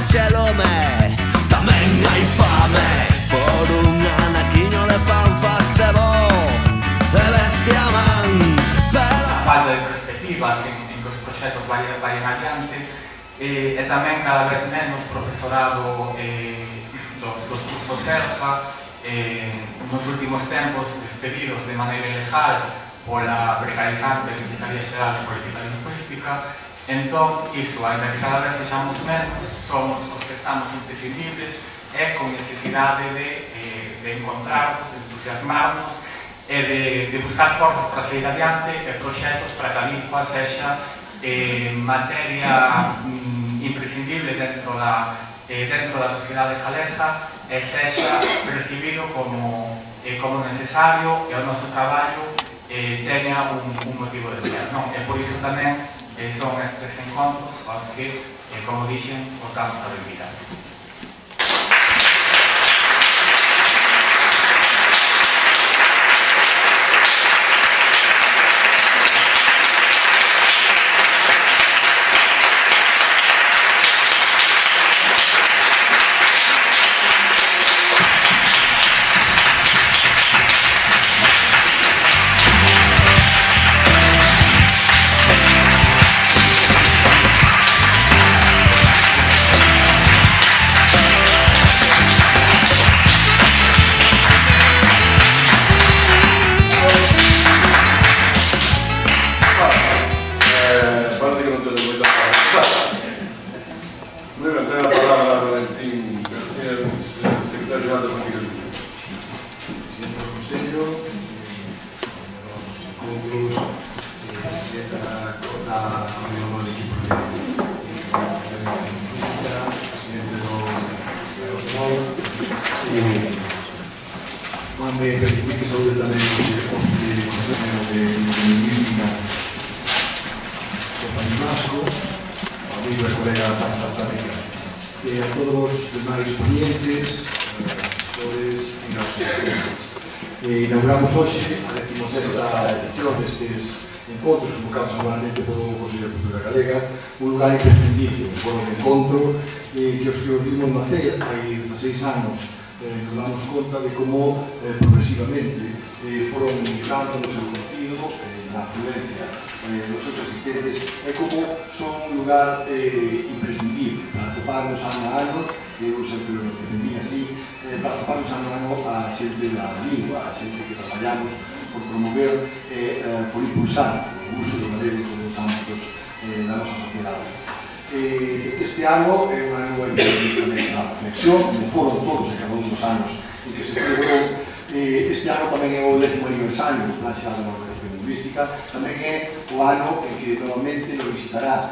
chelo me. Tamén hai fame por un anaquiño de pan faste bo e bestia man. A falta de perspectivas en que os proxectos vayan adiante e tamén cada vez menos profesorado dos cursos ERFA nos últimos tempos despedidos de maneira ilegal pola precarizante Secretaría Xeral de Política Lingüística. Entón, iso, ainda que cada vez sexamos menos, somos os que estamos imprescindibles e con necesidade de encontrarnos, de entusiasmarnos e de buscar forzas para seguir adiante e proxectos para que a lingua sexa materia imprescindible dentro da sociedade galega e sexa percibido como necesario e o noso traballo teña un motivo de ser. E por iso tamén son estes encontros aos que, como dixen, os damos a benvida. Inauguramos hoxe a 16ª edición destes encontros convocados anualmente polo Consello de Cultura Galega, un lugar imprescindible, un foro de encontro que os que os vimos nacer hai 16 anos nos damos conta de como progresivamente foron migrando no seu contido, na afluencia dos seus asistentes e como son un lugar imprescindible para toparnos ano a ano. Eu sempre nos defendí así, para toparnos ano a ano a xente da lingua, a xente que traballamos por promover e por impulsar o uso do galego en todos os ámbitos da nosa sociedade. Este ano é un ano en que tamén a reflexión, como foron todos e cada un dos anos en que se celebrou. Este ano tamén é o 10º aniversario do Plan Xeral de Normalización Lingüística, tamén é o ano en que novamente nos visitará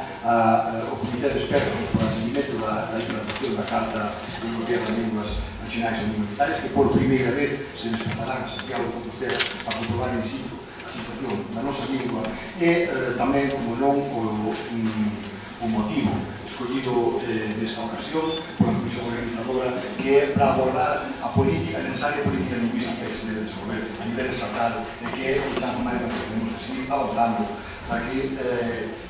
o Comité de Expertos para o seguimento da implantación da Carta Europea das Linguas Regionais ou Minoritarias, que por primeira vez se desplazarán a Santiago de Compostela para comprobar in situ a situación da nosa lingua e tamén, como non, o motivo escollido nesta ocasión pola Comisión Organizadora, que é para abordar a necesaria política lingüística que se debe desenvolver a nivel estatal e que é o tanto máis que temos que seguir avanzando para que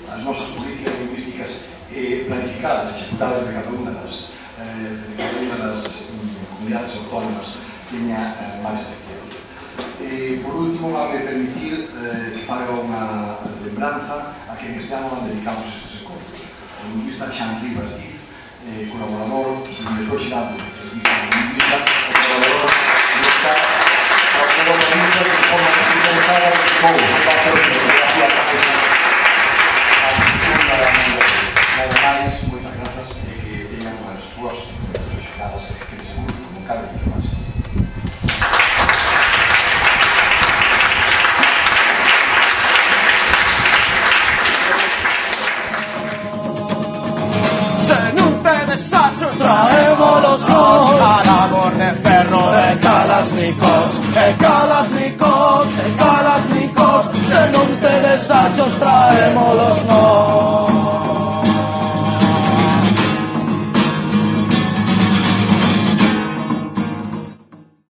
as nosas políticas lingüísticas planificadas e executadas de cada unha das comunidades autónomas teña máis eficiencia. Por último, vai permitir que faga unha lembranza a que este ano dedicamos estes encontros. O lingüista Xan Rivas Diz, colaborador, subdirector xeral do Servicio de Lingüística, colaborador desta lingüista de forma que se interesada con o papel de fotografía nada máis, moitas grazas e que teñan as súas xegadas que de seguro como cabe informarse. Traémolos nos a labor de ferro e Kalashnikovs, se non tedes achos trae